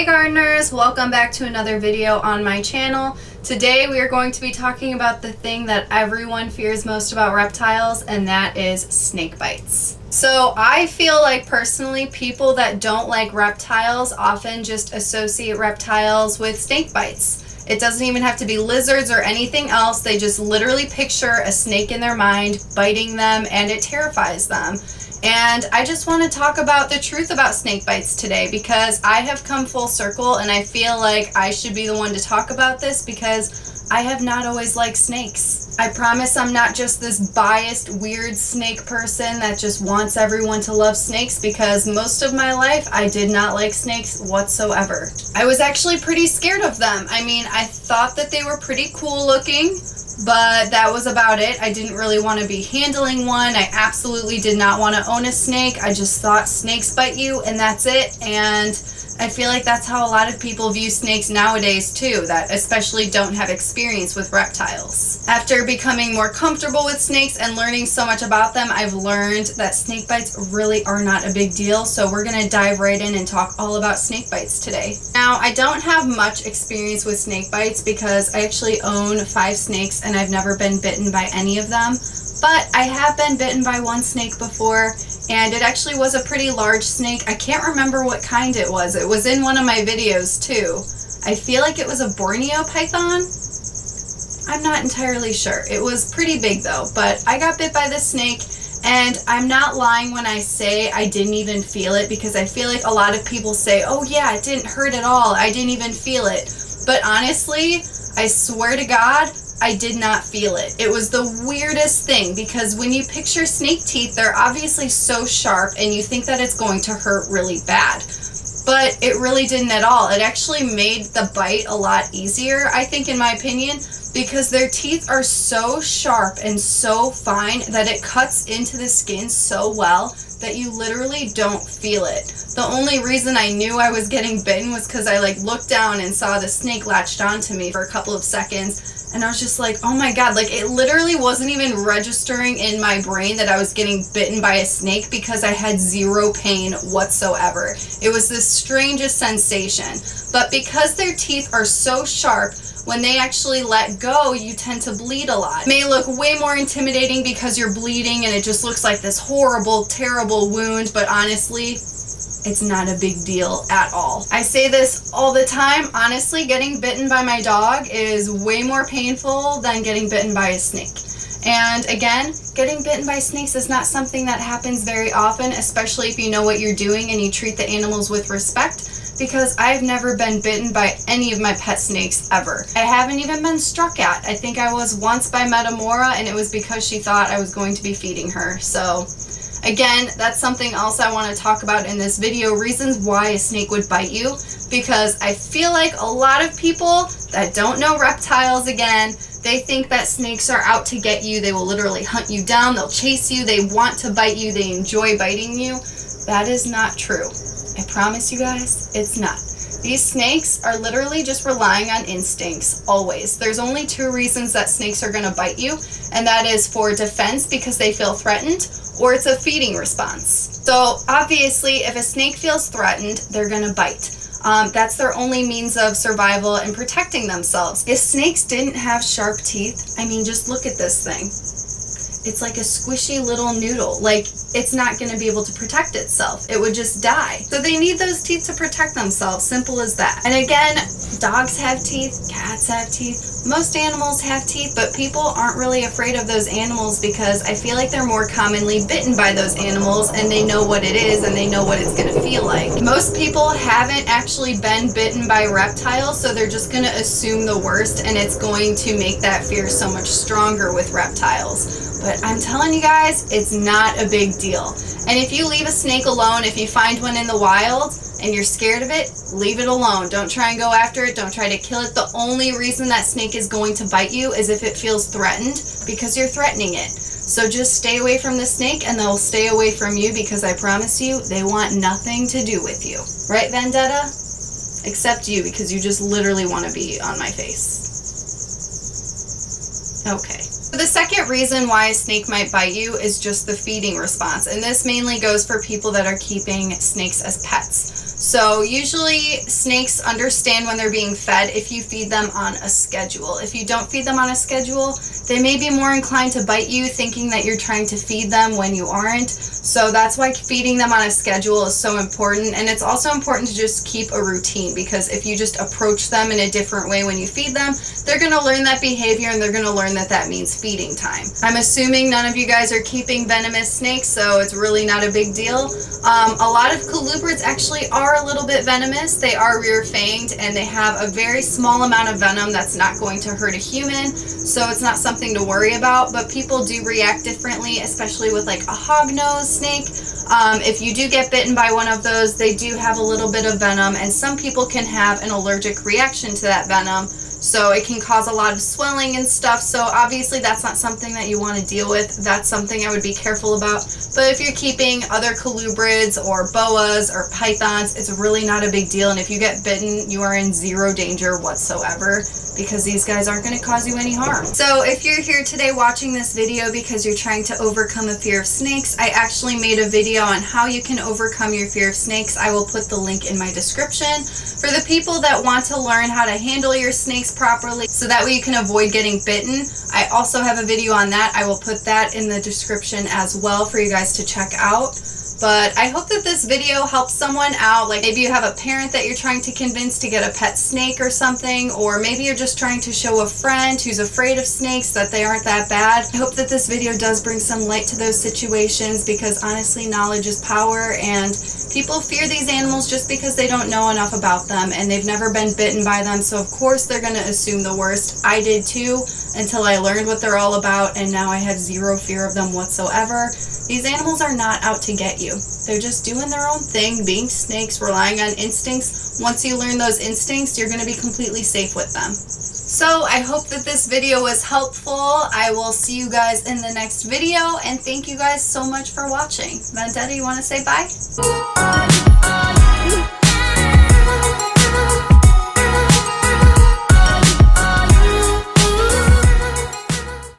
gardeners, welcome back to another video on my channel. Today we are going to be talking about the thing that everyone fears most about reptiles, and that is snake bites. So I feel like personally people that don't like reptiles often just associate reptiles with snake bites. It doesn't even have to be lizards or anything else. They just literally picture a snake in their mind biting them, and it terrifies them. And I just want to talk about the truth about snake bites today, because I have come full circle and I feel like I should be the one to talk about this because I have not always liked snakes. I promise I'm not just this biased, weird snake person that just wants everyone to love snakes, because most of my life I did not like snakes whatsoever. I was actually pretty scared of them. I mean, I thought that they were pretty cool looking, but that was about it. I didn't really want to be handling one. I absolutely did not want to own a snake. I just thought snakes bite you and that's it. And I feel like that's how a lot of people view snakes nowadays too, that especially don't have experience with reptiles. After becoming more comfortable with snakes and learning so much about them, I've learned that snake bites really are not a big deal. So we're going to dive right in and talk all about snake bites today. Now, I don't have much experience with snake bites because I actually own 5 snakes and I've never been bitten by any of them. But I have been bitten by one snake before, and it actually was a pretty large snake. I can't remember what kind it was. It was in one of my videos too. I feel like it was a Borneo python. I'm not entirely sure. It was pretty big though, but I got bit by this snake, and I'm not lying when I say I didn't even feel it, because I feel like a lot of people say, oh yeah, it didn't hurt at all. I didn't even feel it. But honestly, I swear to God, I did not feel it. It was the weirdest thing, because when you picture snake teeth, they're obviously so sharp and you think that it's going to hurt really bad. But it really didn't at all. It actually made the bite a lot easier, I think, in my opinion, because their teeth are so sharp and so fine that it cuts into the skin so well that you literally don't feel it. The only reason I knew I was getting bitten was because I looked down and saw the snake latched onto me for a couple of seconds, and I was just like, oh my God, it literally wasn't even registering in my brain that I was getting bitten by a snake, because I had zero pain whatsoever. It was the strangest sensation. But because their teeth are so sharp, when they actually let go, you tend to bleed a lot. It may look way more intimidating because you're bleeding and it just looks like this horrible, terrible wound, but honestly, it's not a big deal at all. I say this all the time. Honestly, getting bitten by my dog is way more painful than getting bitten by a snake. And again, getting bitten by snakes is not something that happens very often, especially if you know what you're doing and you treat the animals with respect, because I've never been bitten by any of my pet snakes ever. I haven't even been struck at. I think I was once by Metamora, and it was because she thought I was going to be feeding her. So again, that's something else I want to talk about in this video, reasons why a snake would bite you, because I feel like a lot of people that don't know reptiles, again, they think that snakes are out to get you. They will literally hunt you down. They'll chase you. They want to bite you. They enjoy biting you. That is not true. I promise you guys, it's not. These snakes are literally just relying on instincts, always. There's only 2 reasons that snakes are going to bite you, and that is for defense, because they feel threatened, or it's a feeding response. So obviously, if a snake feels threatened, they're going to bite. That's their only means of survival and protecting themselves. If snakes didn't have sharp teeth, I mean, just look at this thing. It's like a squishy little noodle. It's not going to be able to protect itself. It would just die. So they need those teeth to protect themselves. Simple as that. And again, dogs have teeth, cats have teeth, most animals have teeth, but people aren't really afraid of those animals because I feel like they're more commonly bitten by those animals, and they know what it is and they know what it's going to feel like. Most people haven't actually been bitten by reptiles, so they're just going to assume the worst, and it's going to make that fear so much stronger with reptiles. But I'm telling you guys, it's not a big deal. And if you leave a snake alone, if you find one in the wild and you're scared of it, leave it alone. Don't try and go after it. Don't try to kill it. The only reason that snake is going to bite you is if it feels threatened, because you're threatening it. So just stay away from the snake and they'll stay away from you, because I promise you, they want nothing to do with you. Right, Vendetta? Except you, because you just literally want to be on my face. Okay. The second reason why a snake might bite you is just the feeding response, and this mainly goes for people that are keeping snakes as pets. So usually snakes understand when they're being fed if you feed them on a schedule. If you don't feed them on a schedule, they may be more inclined to bite you, thinking that you're trying to feed them when you aren't. So that's why feeding them on a schedule is so important. And it's also important to just keep a routine, because if you just approach them in a different way when you feed them, they're going to learn that behavior, and they're going to learn that that means feeding time. I'm assuming none of you guys are keeping venomous snakes, so it's really not a big deal. A lot of colubrids actually are a little bit venomous. They are rear-fanged, and they have a very small amount of venom that's not going to hurt a human, so it's not something to worry about. But people do react differently, especially with like a hognose snake. If you do get bitten by one of those, they do have a little bit of venom, and some people can have an allergic reaction to that venom. So it can cause a lot of swelling and stuff. So obviously that's not something that you want to deal with. That's something I would be careful about. But if you're keeping other colubrids or boas or pythons, it's really not a big deal. And if you get bitten, you are in zero danger whatsoever, because these guys aren't going to cause you any harm. So if you're here today watching this video because you're trying to overcome a fear of snakes, I actually made a video on how you can overcome your fear of snakes. I will put the link in my description. For the people that want to learn how to handle your snakes properly so that way you can avoid getting bitten, I also have a video on that. I will put that in the description as well for you guys to check out. But I hope that this video helps someone out. Like maybe you have a parent that you're trying to convince to get a pet snake or something, or maybe you're just trying to show a friend who's afraid of snakes that they aren't that bad. I hope that this video does bring some light to those situations, because honestly, knowledge is power, and people fear these animals just because they don't know enough about them and they've never been bitten by them. So of course they're going to assume the worst. I did too, until I learned what they're all about, and now I have zero fear of them whatsoever. These animals are not out to get you. They're just doing their own thing, being snakes, relying on instincts. Once you learn those instincts, you're going to be completely safe with them. So I hope that this video was helpful. I will see you guys in the next video, and thank you guys so much for watching. Vendetta, you want to say bye?